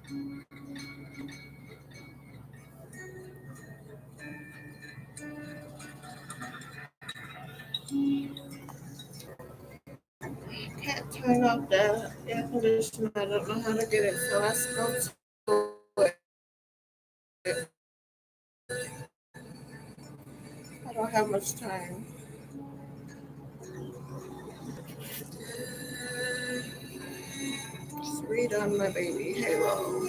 Can't turn off the air conditioner. I don't know how to get it, so let's go to it. I don't have much time. Just read on my baby Halo.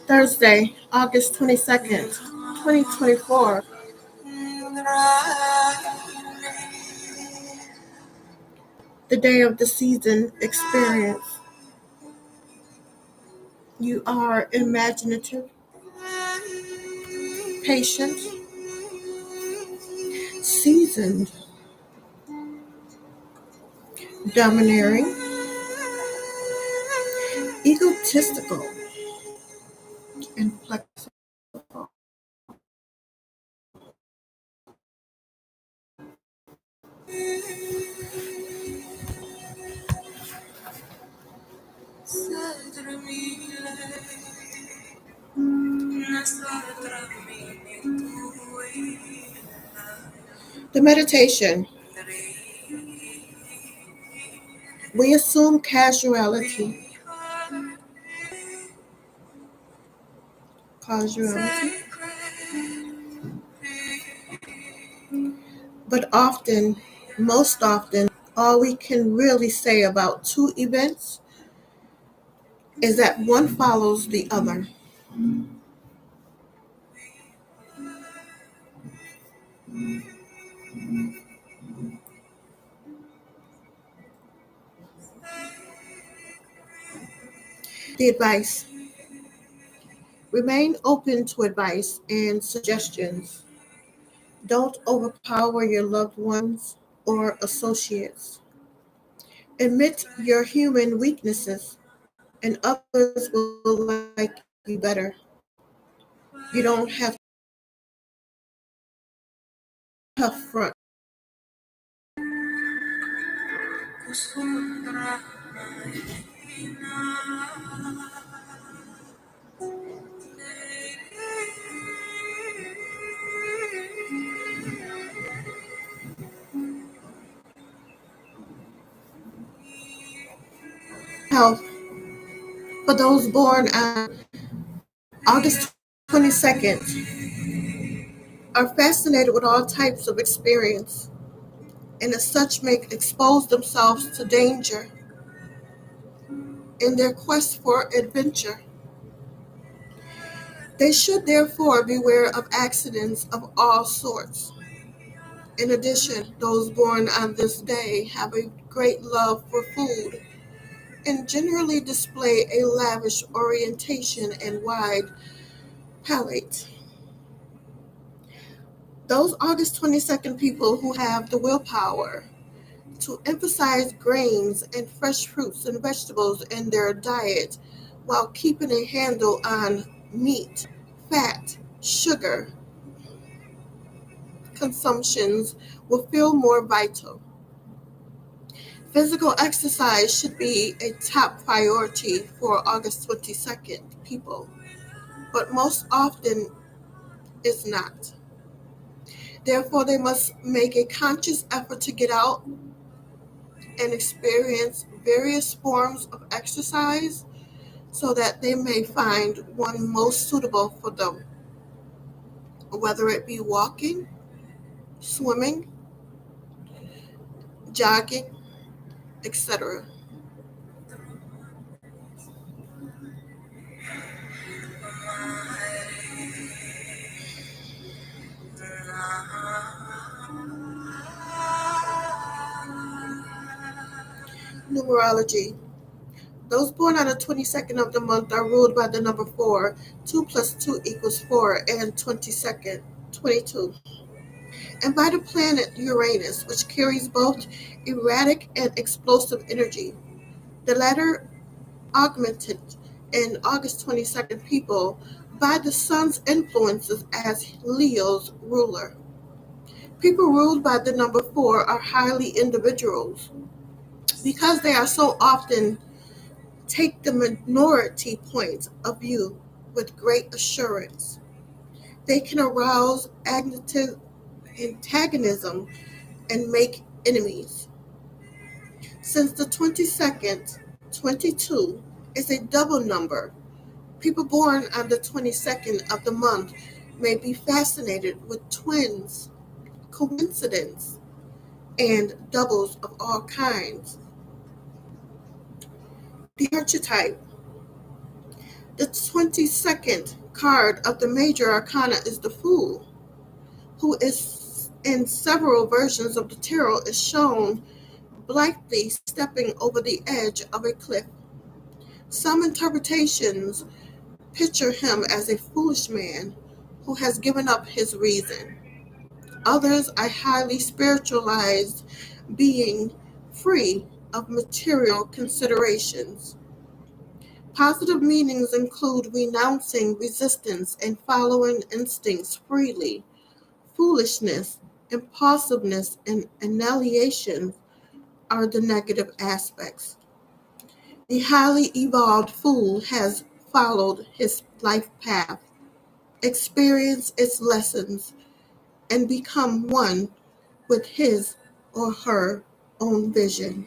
Thursday, August 22nd, 2024. The day of the season experience. You are imaginative, patient, seasoned, domineering, egotistical, and flexible. The meditation. We assume causality, but often, most often, all we can really say about two events is that one follows the other. The advice. Remain open to advice and suggestions. Don't overpower your loved ones or associates. Admit your human weaknesses, and others will like you better. You don't have to tough front. Health. For those born on August 22nd, are fascinated with all types of experience, and as such may expose themselves to danger in their quest for adventure. They should therefore beware of accidents of all sorts. In addition, those born on this day have a great love for food and generally display a lavish orientation and wide palate. Those August 22nd people who have the willpower to emphasize grains and fresh fruits and vegetables in their diet while keeping a handle on meat, fat, sugar consumptions will feel more vital. Physical exercise should be a top priority for August 22nd people, but most often is not. Therefore, they must make a conscious effort to get out and experience various forms of exercise so that they may find one most suitable for them, whether it be walking, swimming, jogging, etc. Numerology. Those born on the 22nd of the month are ruled by the number 4. 2 plus 2 equals 4, and 22nd, 22. And by the planet Uranus, which carries both erratic and explosive energy. The latter augmented in August 22nd people by the sun's influences as Leo's ruler. People ruled by the number 4 are highly individuals because they are so often take the minority point of view with great assurance. They can arouse antagonism and make enemies. Since the 22nd, 22 is a double number, people born on the 22nd of the month may be fascinated with twins, coincidence, and doubles of all kinds. The archetype. The 22nd card of the major arcana is the Fool, who is in several versions of the tarot is shown blithely stepping over the edge of a cliff. Some interpretations picture him as a foolish man who has given up his reason. Others a highly spiritualized being free of material considerations. Positive meanings include renouncing resistance and following instincts freely. Foolishness, impulsiveness, and annihilation are the negative aspects. The highly evolved fool has followed his life path, experienced its lessons, and become one with his or her own vision.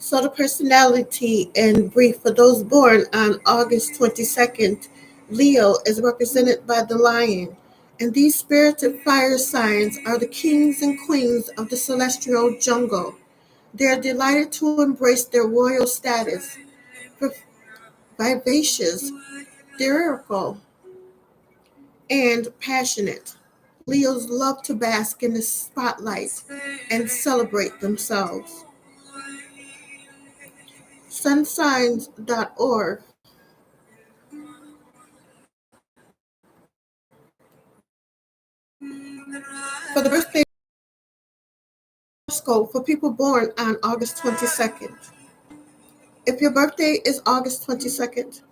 So the personality in brief for those born on August 22nd, Leo is represented by the lion, and these spirited fire signs are the kings and queens of the celestial jungle. They are delighted to embrace their royal status, vivacious, lyrical, and passionate. Leos love to bask in the spotlight and celebrate themselves. Sunsigns.org. For the birthday horoscope for people born on August 22nd. If your birthday is August 22nd,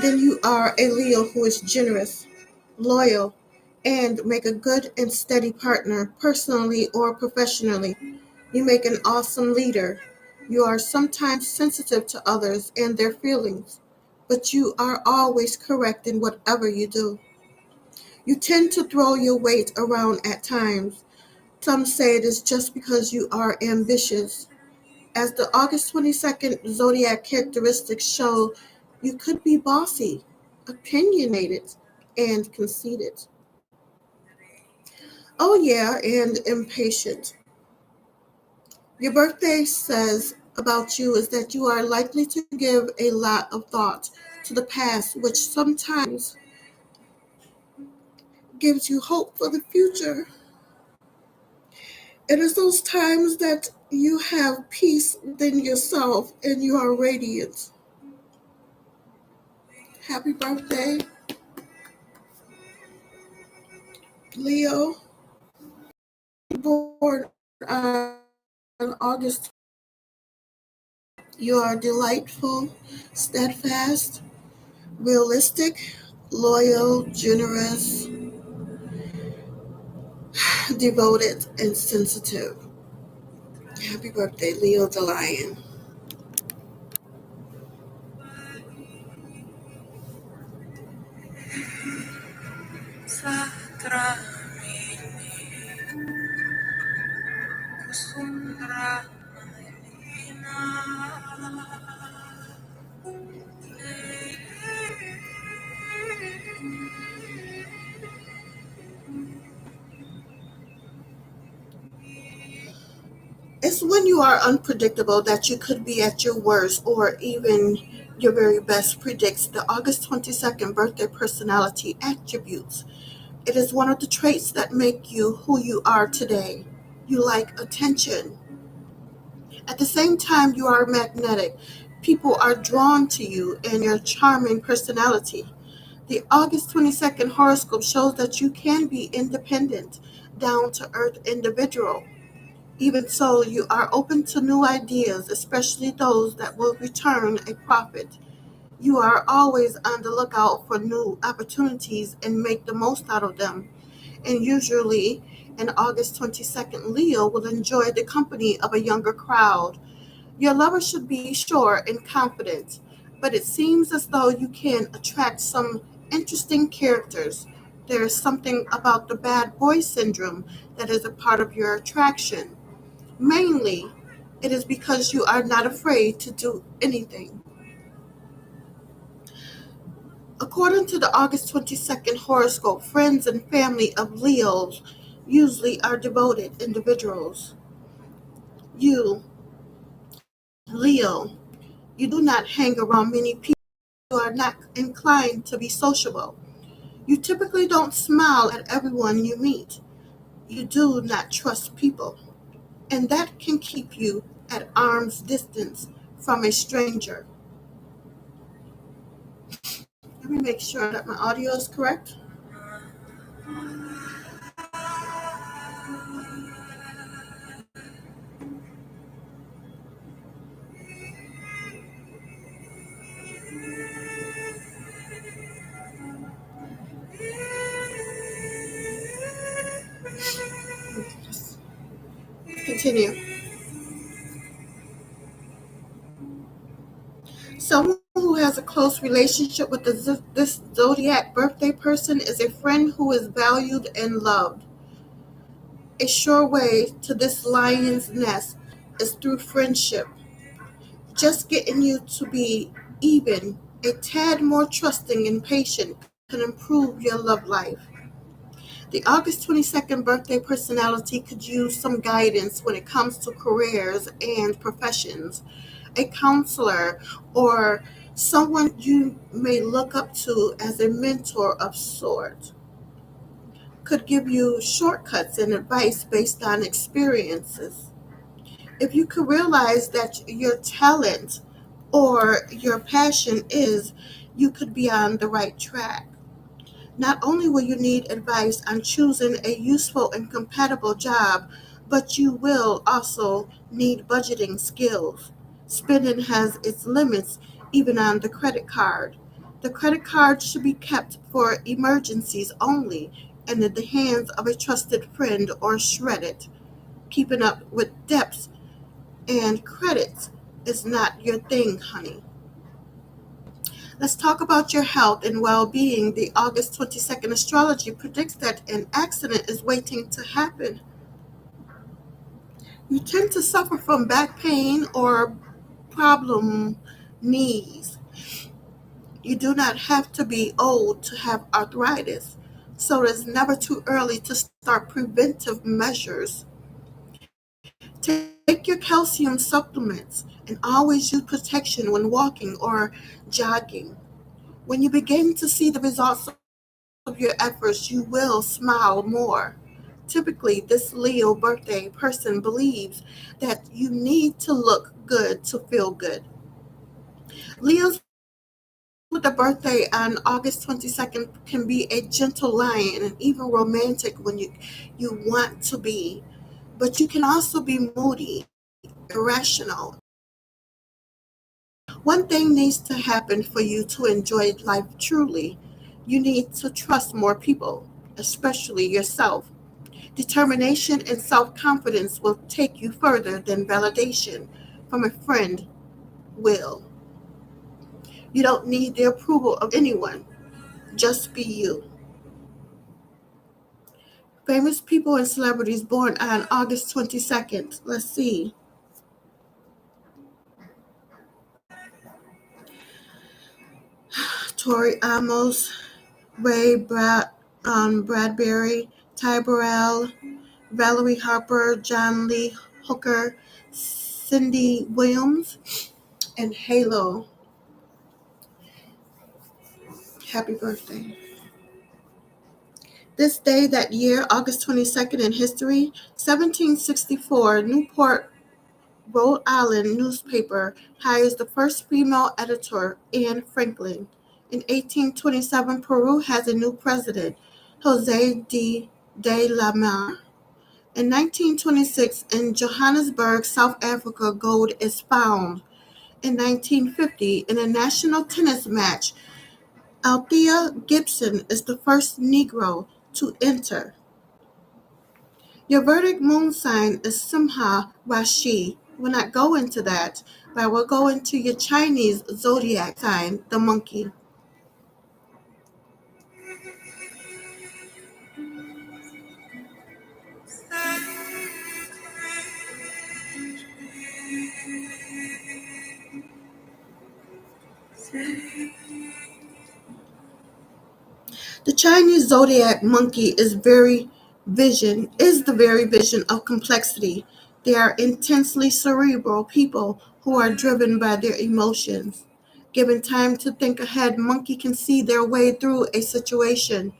then you are a Leo who is generous, loyal, and make a good and steady partner personally or professionally. You make an awesome leader. You are sometimes sensitive to others and their feelings, but you are always correct in whatever you do. You tend to throw your weight around at times. Some say it is just because you are ambitious. As the August 22nd zodiac characteristics show, you could be bossy, opinionated, and conceited. Oh, yeah, and impatient. Your birthday says about you is that you are likely to give a lot of thought to the past, which sometimes gives you hope for the future. It is those times that you have peace within yourself and you are radiant. Happy birthday, Leo. Born on August. You are delightful, steadfast, realistic, loyal, generous, devoted, and sensitive. Happy birthday, Leo the Lion. It's when you are unpredictable that you could be at your worst or even your very best predicts the August 22nd birthday personality attributes. It is one of the traits that make you who you are today. You like attention. At the same time, you are magnetic. People are drawn to you and your charming personality. The August 22nd horoscope shows that you can be independent, down to earth individual. Even so, you are open to new ideas, especially those that will return a profit. You are always on the lookout for new opportunities and make the most out of them. And usually, an August 22nd Leo will enjoy the company of a younger crowd. Your lover should be sure and confident, but it seems as though you can attract some interesting characters. There is something about the bad boy syndrome that is a part of your attraction. Mainly, it is because you are not afraid to do anything. According to the August 22nd horoscope, friends and family of Leos usually are devoted individuals. You, Leo, you do not hang around many people. You are not inclined to be sociable. You typically don't smile at everyone you meet. You do not trust people, and that can keep you at arm's distance from a stranger. Let me make sure that my audio is correct. Let's continue. Someone who has a close relationship with this zodiac birthday person is a friend who is valued and loved. A sure way to this lion's nest is through friendship. Just getting you to be even a tad more trusting and patient can improve your love life. The August 22nd birthday personality could use some guidance when it comes to careers and professions. A counselor or someone you may look up to as a mentor of sorts could give you shortcuts and advice based on experiences. If you could realize that your talent or your passion is, you could be on the right track. Not only will you need advice on choosing a useful and compatible job, but you will also need budgeting skills. Spending has its limits, even on the credit card. The credit card should be kept for emergencies only and in the hands of a trusted friend or shredded. Keeping up with debts and credits is not your thing, honey. Let's talk about your health and well being. The August 22nd astrology predicts that an accident is waiting to happen. You tend to suffer from back pain or problem knees. You do not have to be old to have arthritis, so it's never too early to start preventive measures. Take your calcium supplements and always use protection when walking or jogging. When you begin to see the results of your efforts, you will smile more. Typically, this Leo birthday person believes that you need to look good to feel good. Leos with a birthday on August 22nd can be a gentle lion and even romantic when you want to be. But you can also be moody, irrational. One thing needs to happen for you to enjoy life truly. You need to trust more people, especially yourself. Determination and self confidence will take you further than validation from a friend will. You don't need the approval of anyone, just be you. Famous people and celebrities born on August 22nd. Let's see. Tori Amos, Bradbury, Ty Burrell, Valerie Harper, John Lee Hooker, Cindy Williams, and Halo. Happy birthday. This day, that year, August 22nd in history, 1764, Newport, Rhode Island newspaper hires the first female editor, Anne Franklin. In 1827, Peru has a new president, Jose de la Mar. In 1926, in Johannesburg, South Africa, gold is found. In 1950, in a national tennis match, Althea Gibson is the first Negro to enter. Your verdict moon sign is Simha Rashi. We'll not go into that, but we'll go into your Chinese zodiac sign, the monkey. The Chinese zodiac monkey is the very vision of complexity. They are intensely cerebral people who are driven by their emotions. Given time to think ahead, monkey can see their way through a situation.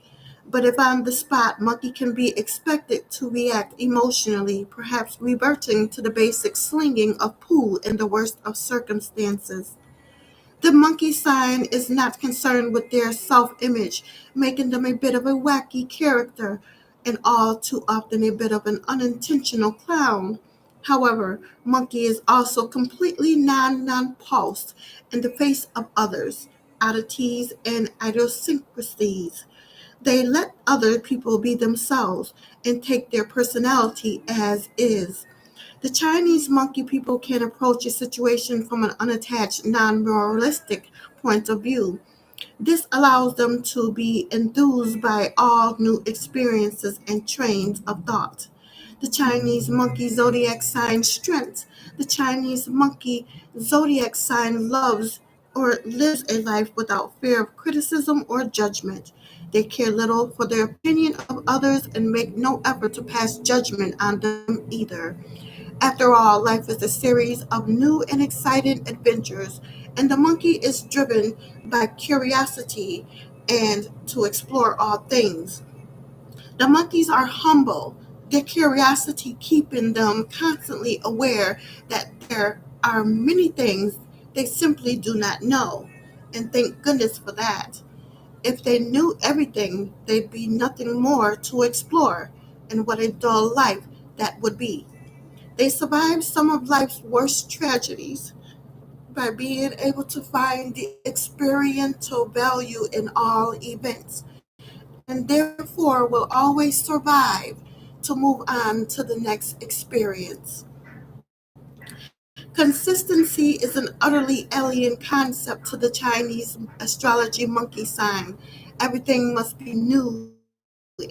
But if on the spot, monkey can be expected to react emotionally, perhaps reverting to the basic slinging of poo in the worst of circumstances. The monkey sign is not concerned with their self-image, making them a bit of a wacky character and all too often a bit of an unintentional clown. However, monkey is also completely nonplussed in the face of others, oddities, and idiosyncrasies. They let other people be themselves and take their personality as is. The Chinese monkey people can approach a situation from an unattached, non-moralistic point of view. This allows them to be enthused by all new experiences and trains of thought. The Chinese monkey zodiac sign strength. The Chinese monkey zodiac sign loves or lives a life without fear of criticism or judgment. They care little for the opinion of others and make no effort to pass judgment on them either. After all, life is a series of new and exciting adventures, and the monkey is driven by curiosity and to explore all things. The monkeys are humble, their curiosity keeping them constantly aware that there are many things they simply do not know, and thank goodness for that. If they knew everything, there'd be nothing more to explore, and what a dull life that would be. They survive some of life's worst tragedies by being able to find the experiential value in all events, and therefore will always survive to move on to the next experience. Consistency is an utterly alien concept to the Chinese astrology monkey sign. Everything must be new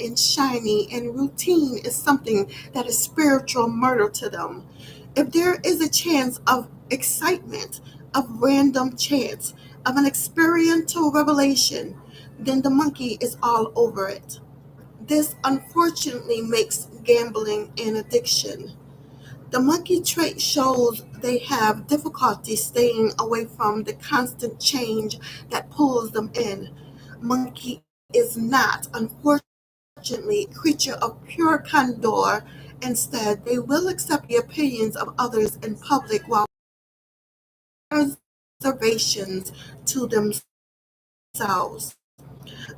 and shiny, and routine is something that is spiritual murder to them. If there is a chance of excitement, of random chance, of an experiential revelation, then the monkey is all over it. This unfortunately makes gambling an addiction. The monkey trait shows they have difficulty staying away from the constant change that pulls them in. Monkey is not, unfortunately, a creature of pure candor. Instead, they will accept the opinions of others in public while reservations to themselves.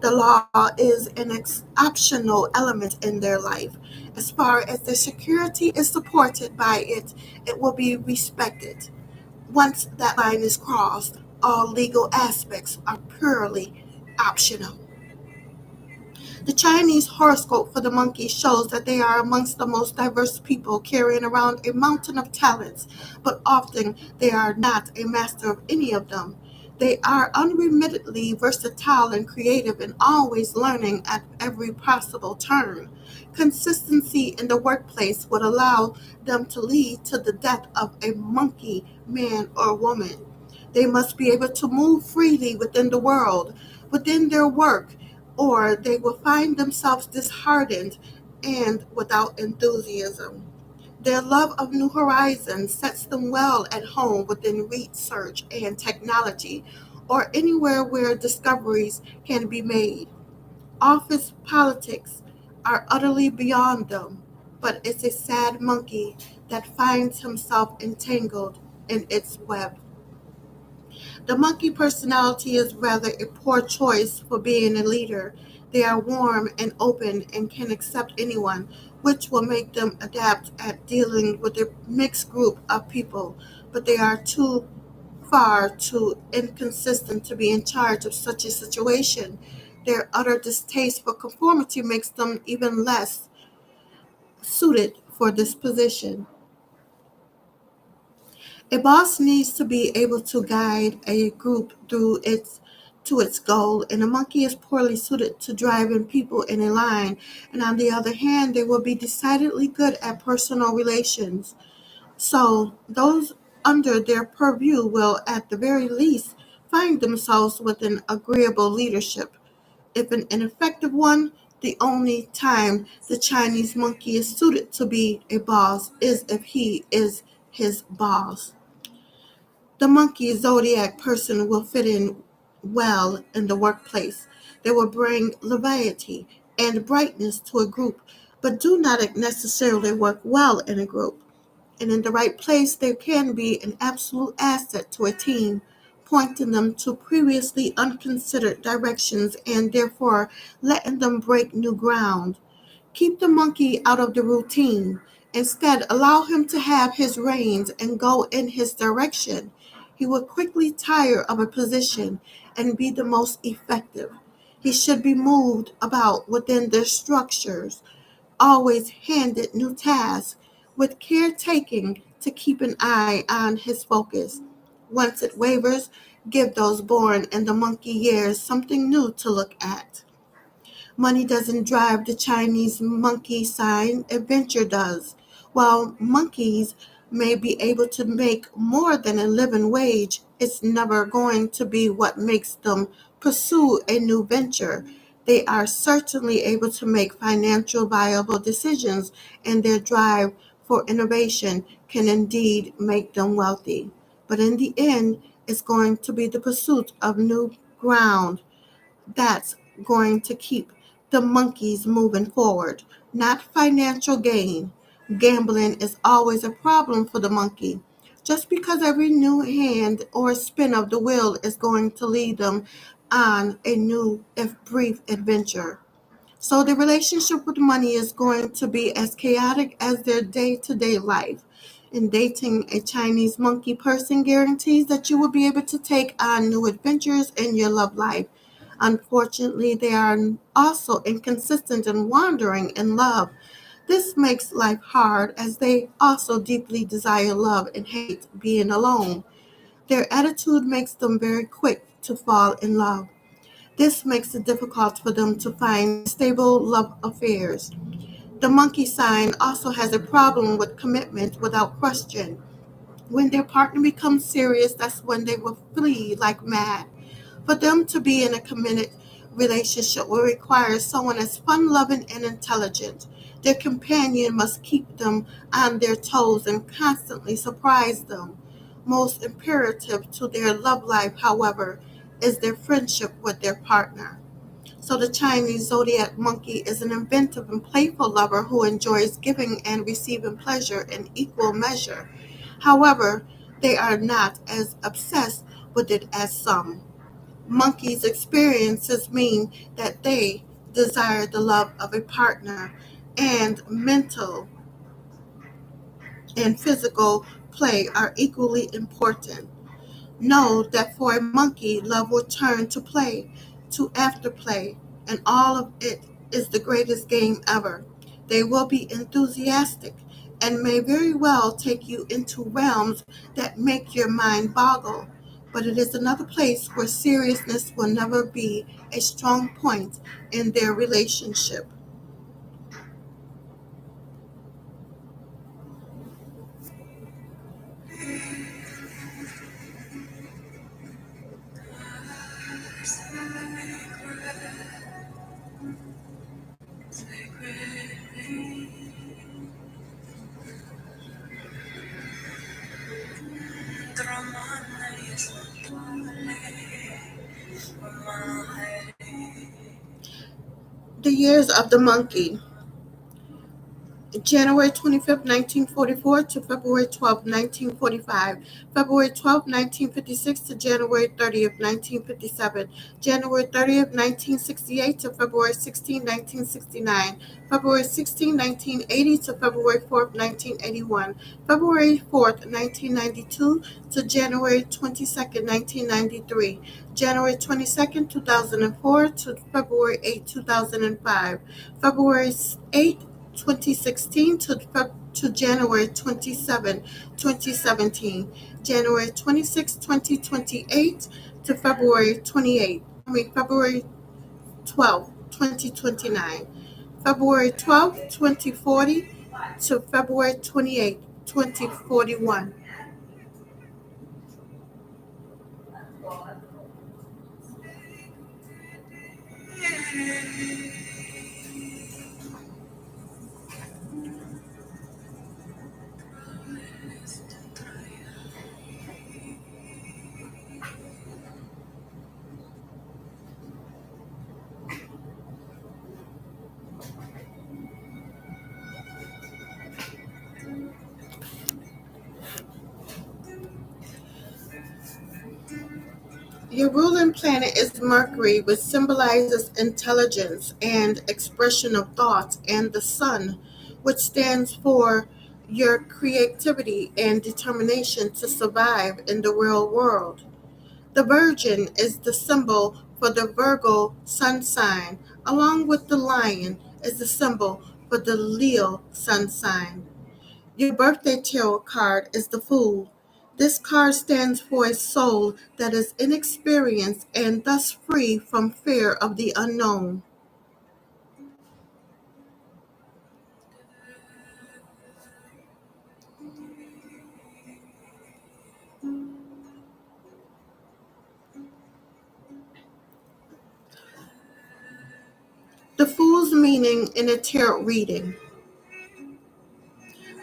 The law is an optional element in their life. As far as the security is supported by it, it will be respected. Once that line is crossed, all legal aspects are purely optional. The Chinese horoscope for the monkey shows that they are amongst the most diverse people, carrying around a mountain of talents, but often they are not a master of any of them. They are unremittingly versatile and creative and always learning at every possible turn. Consistency in the workplace would allow them to lead to the death of a monkey, man or woman. They must be able to move freely within the world, within their work, or they will find themselves disheartened and without enthusiasm. Their love of new horizons sets them well at home within research and technology, or anywhere where discoveries can be made. Office politics are utterly beyond them, but it's a sad monkey that finds himself entangled in its web. The monkey personality is rather a poor choice for being a leader. They are warm and open and can accept anyone, which will make them adept at dealing with a mixed group of people, but they are too far too inconsistent to be in charge of such a situation. Their utter distaste for conformity makes them even less suited for this position. A boss needs to be able to guide a group through its to its goal, and a monkey is poorly suited to driving people in a line, and on the other hand, they will be decidedly good at personal relations. So those under their purview will, at the very least, find themselves with an agreeable leadership. If an ineffective one, the only time the Chinese monkey is suited to be a boss is if he is his boss. The monkey zodiac person will fit in well in the workplace. They will bring levity and brightness to a group, but do not necessarily work well in a group. And in the right place, they can be an absolute asset to a team, pointing them to previously unconsidered directions and therefore letting them break new ground. Keep the monkey out of the routine. Instead, allow him to have his reins and go in his direction. He will quickly tire of a position and be the most effective. He should be moved about within their structures, always handed new tasks, with care taking to keep an eye on his focus. Once it wavers, give those born in the monkey years something new to look at. Money doesn't drive the Chinese monkey sign, adventure does. While monkeys may be able to make more than a living wage, it's never going to be what makes them pursue a new venture. They are certainly able to make financial viable decisions, and their drive for innovation can indeed make them wealthy. But in the end, it's going to be the pursuit of new ground that's going to keep the monkeys moving forward, not financial gain. Gambling is always a problem for the monkey. Just because every new hand or spin of the wheel is going to lead them on a new, if brief, adventure. So the relationship with money is going to be as chaotic as their day-to-day life. And dating a Chinese monkey person guarantees that you will be able to take on new adventures in your love life. Unfortunately, they are also inconsistent and wandering in love. This makes life hard as they also deeply desire love and hate being alone. Their attitude makes them very quick to fall in love. This makes it difficult for them to find stable love affairs. The monkey sign also has a problem with commitment without question. When their partner becomes serious, that's when they will flee like mad. For them to be in a committed relationship will require someone as fun-loving and intelligent. Their companion must keep them on their toes and constantly surprise them. Most imperative to their love life, however, is their friendship with their partner. So the Chinese zodiac monkey is an inventive and playful lover who enjoys giving and receiving pleasure in equal measure. However, they are not as obsessed with it as some. Monkeys' experiences mean that they desire the love of a partner, and mental and physical play are equally important. Know that for a monkey, love will turn to play, to afterplay, and all of it is the greatest game ever. They will be enthusiastic and may very well take you into realms that make your mind boggle. But it is another place where seriousness will never be a strong point in their relationship. The years of the monkey. January 25th, 1944 to February 12th, 1945, February 12th, 1956 to January 30th, 1957, January 30th, 1968 to February 16th, 1969, February 16th, 1980 to February 4th, 1981, February 4th, 1992 to January 22nd, 1993, January 22nd, 2004 to February 8th, 2005, February 8th, 2016 to January 27, 2017, January 26, 2028 to February 12, 2029, February 12, 2040 to February 28, 2041. Your ruling planet is Mercury, which symbolizes intelligence and expression of thought, and the Sun, which stands for your creativity and determination to survive in the real world. The Virgin is the symbol for the Virgo sun sign, along with the lion is the symbol for the Leo sun sign. Your birthday tarot card is the Fool. This card stands for a soul that is inexperienced and thus free from fear of the unknown. The Fool's meaning in a tarot reading.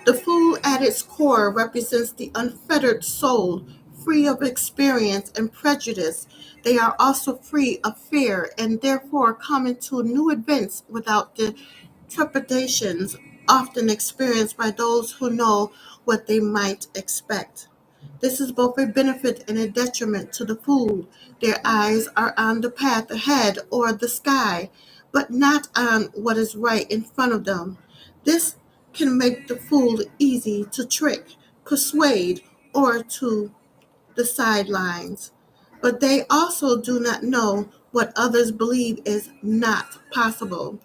The Fool at its core represents the unfettered soul, free of experience and prejudice. They are also free of fear and therefore come into new events without the trepidations often experienced by those who know what they might expect. This is both a benefit and a detriment to the fool. Their eyes are on the path ahead or the sky, but not on what is right in front of them. This can make the fool easy to trick, persuade, or to the sidelines. But they also do not know what others believe is not possible,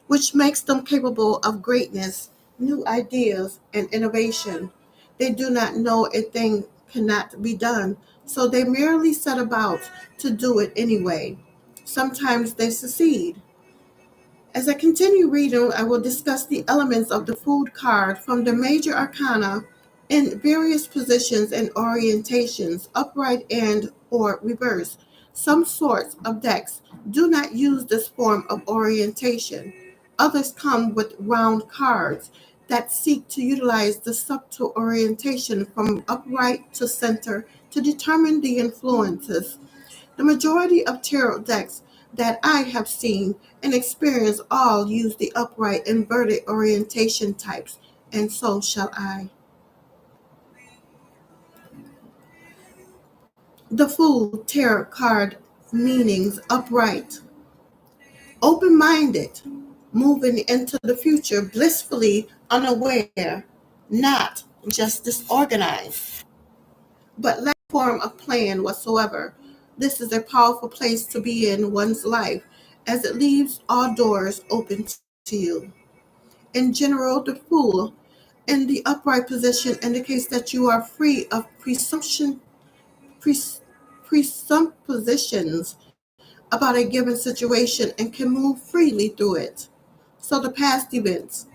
which makes them capable of greatness, new ideas, and innovation. They do not know a thing cannot be done, so they merely set about to do it anyway. Sometimes they succeed. As I continue reading, I will discuss the elements of the Food card from the major arcana in various positions and orientations, upright and or reverse. Some sorts of decks do not use this form of orientation. Others come with round cards that seek to utilize the subtle orientation from upright to center to determine the influences. The majority of tarot decks that I have seen and experienced all use the upright inverted orientation types, and so shall I. The Fool tarot card meanings upright, open minded, moving into the future blissfully unaware, not just disorganized, but lack form of plan whatsoever. This is a powerful place to be in one's life, as it leaves all doors open to you. In general, the Fool in the upright position indicates that you are free of pres- presuppositions about a given situation and can move freely through it. So the past events.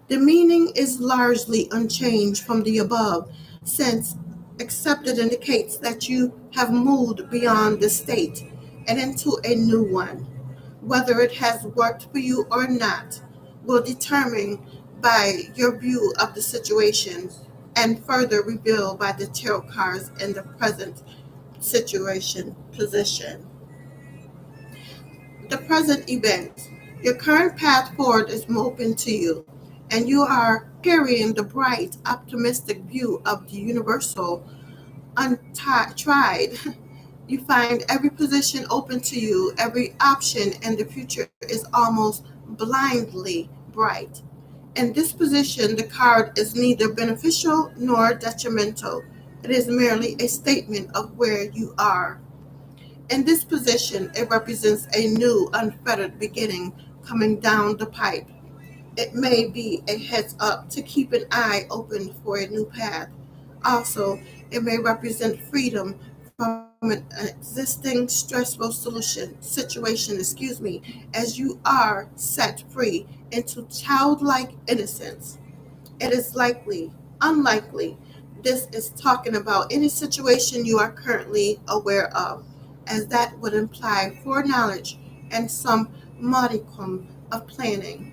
The meaning is largely unchanged from the above, since except it indicates that you have moved beyond this state and into a new one. Whether it has worked for you or not will determine by your view of the situation and further revealed by the tarot cards in the present situation position. The present event. Your current path forward is open to you, and you are carrying the bright, optimistic view of the universal untried. You find every position open to you, every option, and the future is almost blindly bright. In this position, the card is neither beneficial nor detrimental. It is merely a statement of where you are. In this position, it represents a new, unfettered beginning coming down the pipe. It may be a heads up to keep an eye open for a new path. Also, it may represent freedom from an existing stressful situation, as you are set free into childlike innocence. It is unlikely, this is talking about any situation you are currently aware of, as that would imply foreknowledge and some modicum of planning,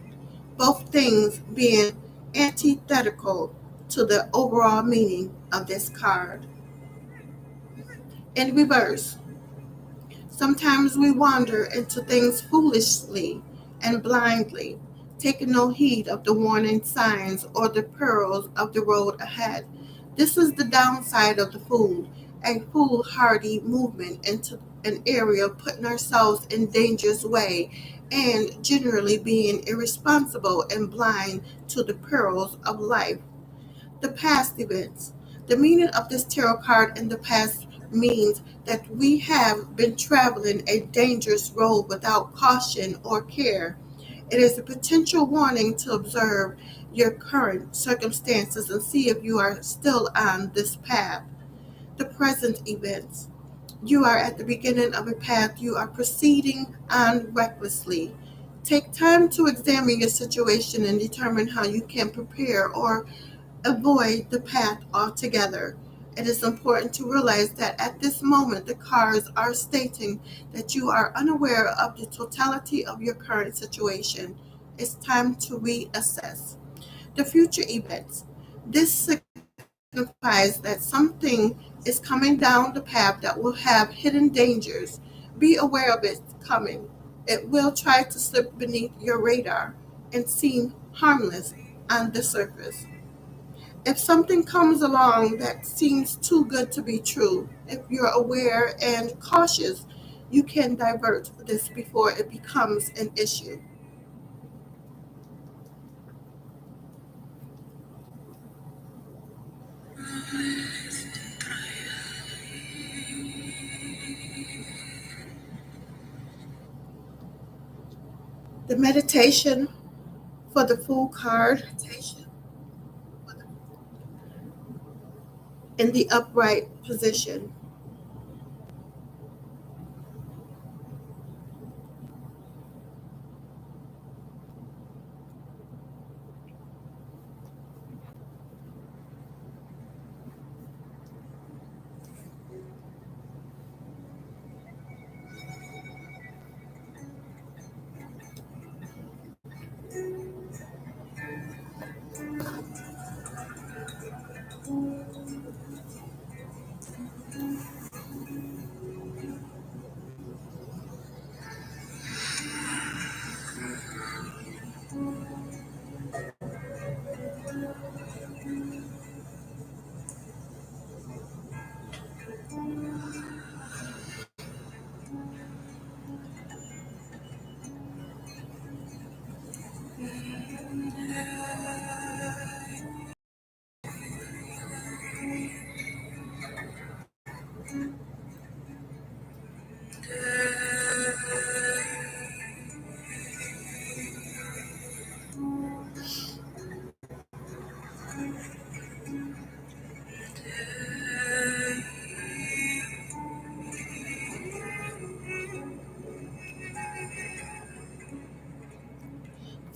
both things being antithetical to the overall meaning of this card. In reverse, sometimes we wander into things foolishly and blindly, taking no heed of the warning signs or the perils of the road ahead. This is the downside of the fool, a foolhardy movement into an area putting ourselves in dangerous way and generally being irresponsible and blind to the perils of life. The past events. The meaning of this tarot card in the past means that we have been traveling a dangerous road without caution or care. It is a potential warning to observe your current circumstances and see if you are still on this path. The present events. You are at the beginning of a path you are proceeding on recklessly. Take time to examine your situation and determine how you can prepare or avoid the path altogether. It is important to realize that at this moment the cards are stating that you are unaware of the totality of your current situation. It's time to reassess. The future events. This signifies that something is coming down the path that will have hidden dangers. Be aware of it coming. It will try to slip beneath your radar and seem harmless on the surface. If something comes along that seems too good to be true, if you're aware and cautious, you can divert this before it becomes an issue. The meditation for the Fool card in the upright position.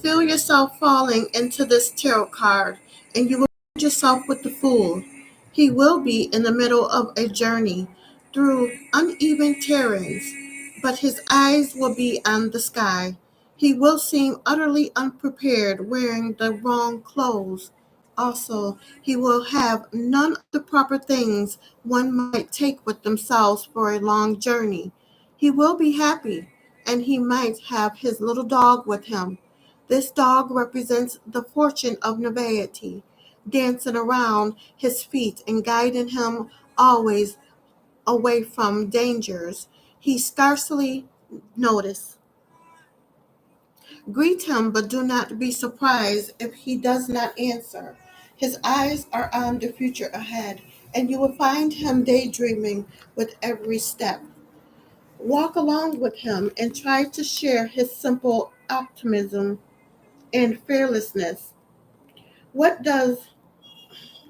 Feel yourself falling into this tarot card, and you will find yourself with the Fool. He will be in the middle of a journey through uneven terrains, but his eyes will be on the sky. He will seem utterly unprepared, wearing the wrong clothes. Also, he will have none of the proper things one might take with themselves for a long journey. He will be happy, and he might have his little dog with him. This dog represents the fortune of nobility, dancing around his feet and guiding him always away from dangers he scarcely notices. Greet him, but do not be surprised if he does not answer. His eyes are on the future ahead, and you will find him daydreaming with every step. Walk along with him and try to share his simple optimism and fearlessness. What does,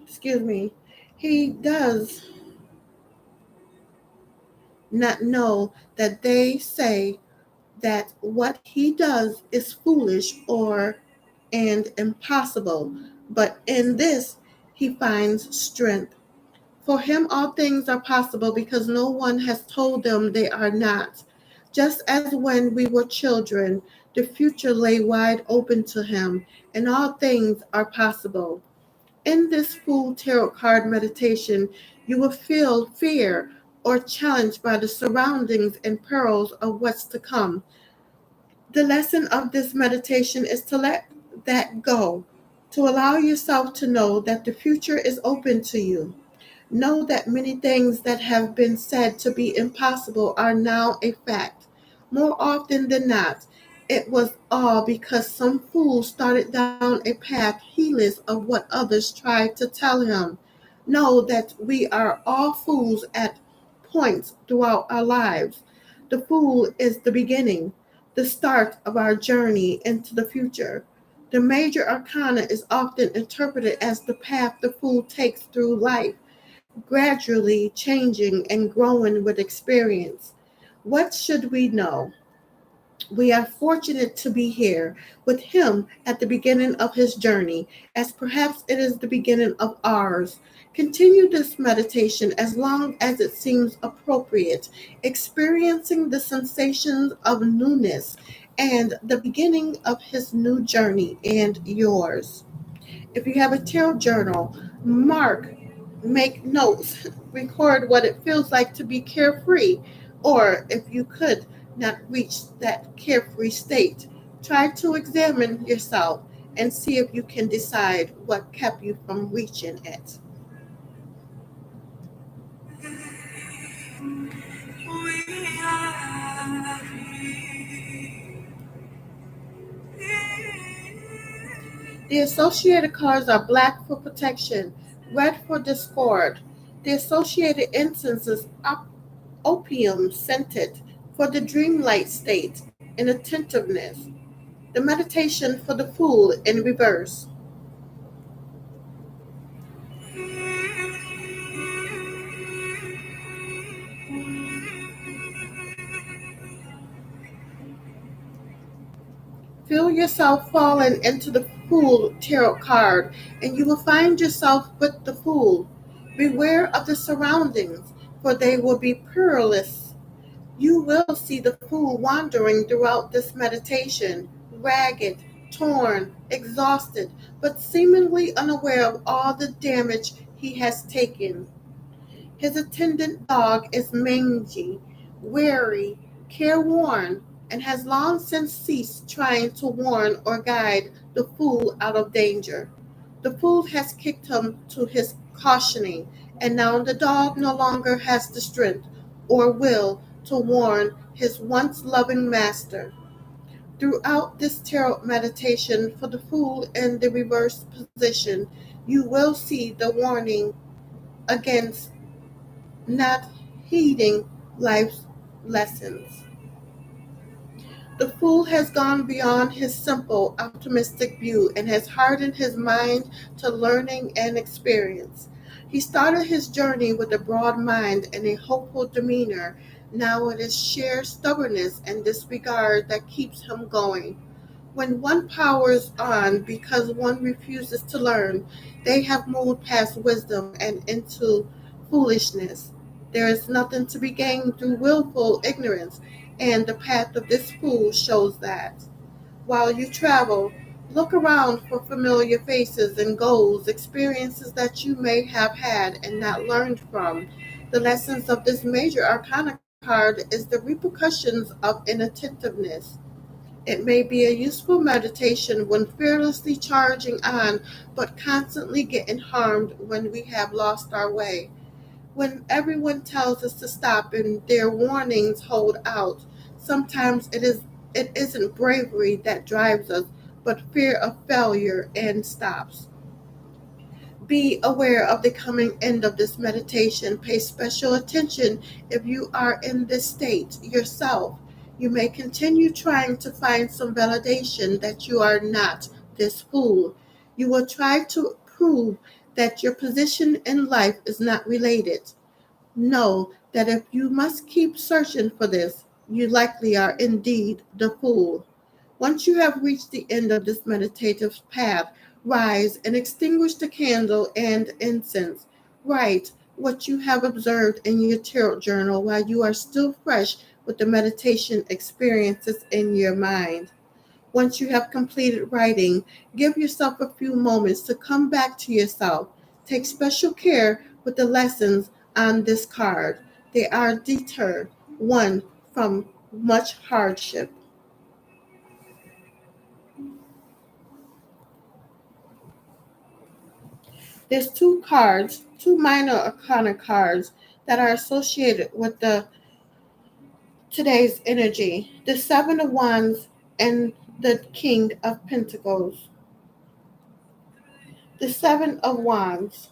excuse me, he does not know that they say that what he does is foolish or and impossible, but in this he finds strength. For him, all things are possible because no one has told them they are not. Just as when we were children, the future lay wide open to him, and all things are possible. In this full tarot card meditation, you will feel fear or challenged by the surroundings and perils of what's to come. The lesson of this meditation is to let that go, to allow yourself to know that the future is open to you. Know that many things that have been said to be impossible are now a fact. More often than not, it was all because some fool started down a path heedless of what others tried to tell him. Know that we are all fools at points throughout our lives. The fool is the beginning, the start of our journey into the future. The major arcana is often interpreted as the path the fool takes through life, gradually changing and growing with experience. What should we know? We are fortunate to be here with him at the beginning of his journey, as perhaps it is the beginning of ours. Continue this meditation as long as it seems appropriate, experiencing the sensations of newness and the beginning of his new journey and yours. If you have a tarot journal, mark, make notes, record what it feels like to be carefree, or if you could not reach that carefree state, try to examine yourself and see if you can decide what kept you from reaching it. The associated cards are black for protection, red for discord. The associated incenses opium scented for the dreamlight state and attentiveness. The meditation for the fool in reverse. Feel yourself falling into the Fool tarot card, and you will find yourself with the Fool. Beware of the surroundings, for they will be perilous. You will see the Fool wandering throughout this meditation, ragged, torn, exhausted, but seemingly unaware of all the damage he has taken. His attendant dog is mangy, weary, careworn, and has long since ceased trying to warn or guide the fool out of danger. The fool has kicked him to his cautioning, and now the dog no longer has the strength or will to warn his once loving master. Throughout this tarot meditation for the fool in the reverse position, you will see the warning against not heeding life's lessons. The fool has gone beyond his simple, optimistic view and has hardened his mind to learning and experience. He started his journey with a broad mind and a hopeful demeanor. Now it is sheer stubbornness and disregard that keeps him going. When one powers on because one refuses to learn, they have moved past wisdom and into foolishness. There is nothing to be gained through willful ignorance, and the path of this fool shows that. While you travel, look around for familiar faces and goals, experiences that you may have had and not learned from. The lessons of this major arcana card is the repercussions of inattentiveness. It may be a useful meditation when fearlessly charging on, but constantly getting harmed when we have lost our way. When everyone tells us to stop and their warnings hold out, sometimes it isn't bravery that drives us, but fear of failure and stops. Be aware of the coming end of this meditation. Pay special attention if you are in this state yourself. You may continue trying to find some validation that you are not this fool. You will try to prove that your position in life is not related. Know that if you must keep searching for this, you likely are indeed the fool. Once you have reached the end of this meditative path, rise and extinguish the candle and incense. Write what you have observed in your tarot journal while you are still fresh with the meditation experiences in your mind. Once you have completed writing, give yourself a few moments to come back to yourself. Take special care with the lessons on this card. They are deter one from much hardship. There's two cards, two minor arcana cards that are associated with the today's energy. The Seven of Wands and the King of Pentacles. The Seven of Wands.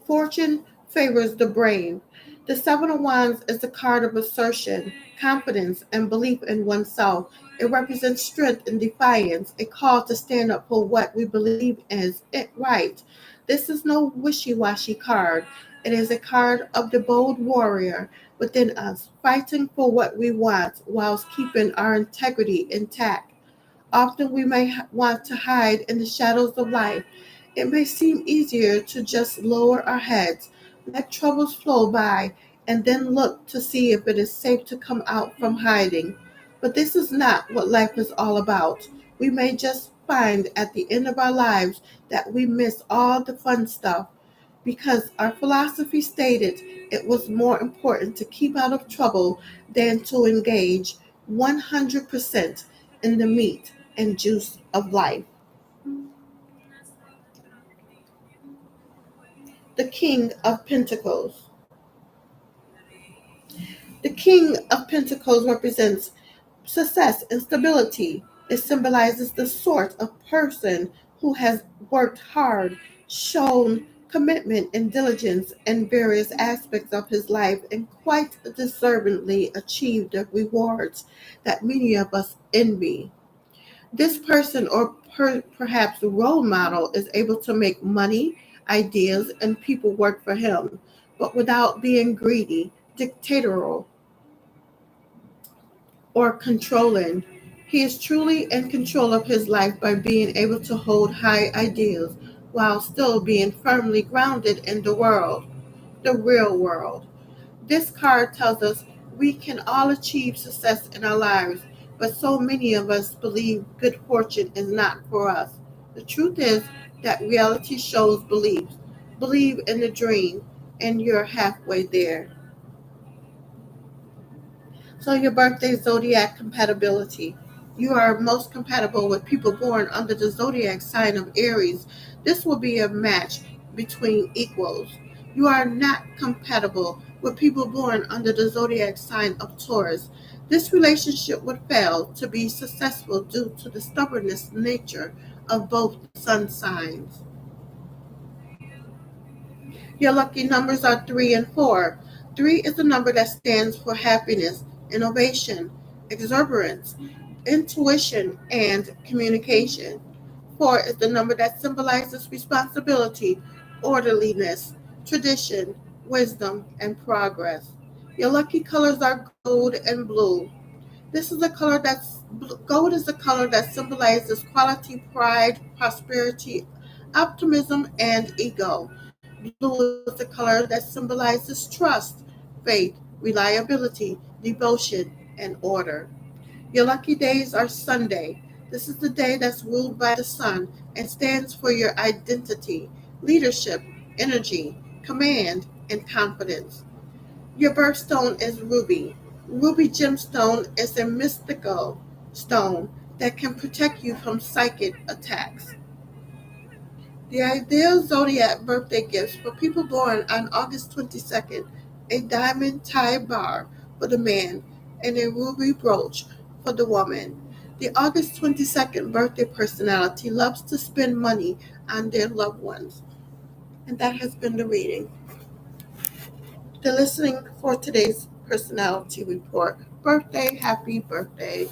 Fortune favors the brave. The Seven of Wands is the card of assertion, confidence, and belief in oneself. It represents strength and defiance, a call to stand up for what we believe is it right. This is no wishy-washy card. It is a card of the bold warrior within us, fighting for what we want whilst keeping our integrity intact. Often we may want to hide in the shadows of life. It may seem easier to just lower our heads, let troubles flow by, and then look to see if it is safe to come out from hiding. But this is not what life is all about. We may just find at the end of our lives that we miss all the fun stuff because our philosophy stated it was more important to keep out of trouble than to engage 100% in the meat and juice of life. The King of Pentacles. The King of Pentacles represents success and stability. It symbolizes the sort of person who has worked hard, shown commitment and diligence in various aspects of his life, and quite deservedly achieved the rewards that many of us envy. This person or perhaps role model is able to make money, ideas, and people work for him, but without being greedy, dictatorial, or controlling. He is truly in control of his life by being able to hold high ideals while still being firmly grounded in the world, the real world. This card tells us we can all achieve success in our lives, but so many of us believe good fortune is not for us. The truth is that reality shows beliefs. Believe in the dream, and you're halfway there. So, your birthday zodiac compatibility. You are most compatible with people born under the zodiac sign of Aries. This will be a match between equals. You are not compatible with people born under the zodiac sign of Taurus. This relationship would fail to be successful due to the stubbornness nature of both sun signs. Your lucky numbers are 3 and 4. 3 is the number that stands for happiness, innovation, exuberance, intuition, and communication. 4 is the number that symbolizes responsibility, orderliness, tradition, wisdom, and progress. Your lucky colors are gold and blue. This is a color that's Gold is the color that symbolizes quality, pride, prosperity, optimism, and ego. Blue is the color that symbolizes trust, faith, reliability, devotion, and order. Your lucky days are Sunday. This is the day that's ruled by the sun and stands for your identity, leadership, energy, command, and confidence. Your birthstone is ruby. Ruby gemstone is a mystical stone that can protect you from psychic attacks. The ideal zodiac birthday gifts for people born on August 22nd: a diamond tie bar for the man and a ruby brooch for the woman. The August 22nd birthday personality loves to spend money on their loved ones. And that has been the reading. The listening for today's personality report. Birthday, happy birthday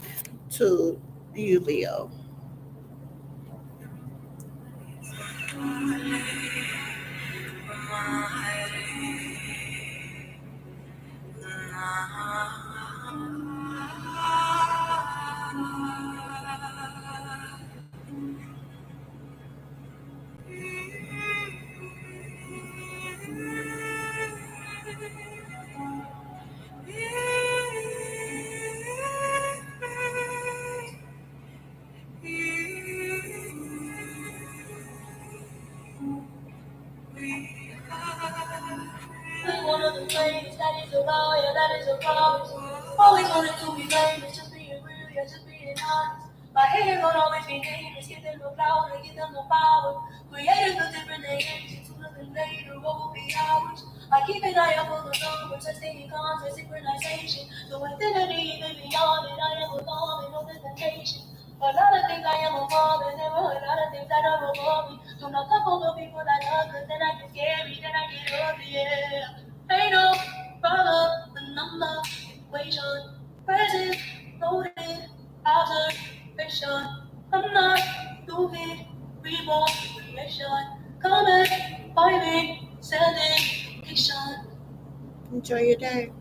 to you, Leo. One of the things that is a lawyer, that is a promise. Always wanted to be famous, just being real, yeah, just being honest. My haters gon' always be haters, give them no power, give them no power. Creators feel different than agents, sooner than later, what will be ours? I keep an eye out for the numbers, I stay in contact, synchronization. So infinity, even beyond it, I am alone in no destination. A lot of things I am above, and there were a lot of things that are above me. Do not come for the people I love, cause then I get scary, then I get ugly, yeah. Ain't no problem, the number, equation, present, loaded, observation. I'm not stupid, reborn, creation. Come and find me, sending, fiction. Enjoy your day.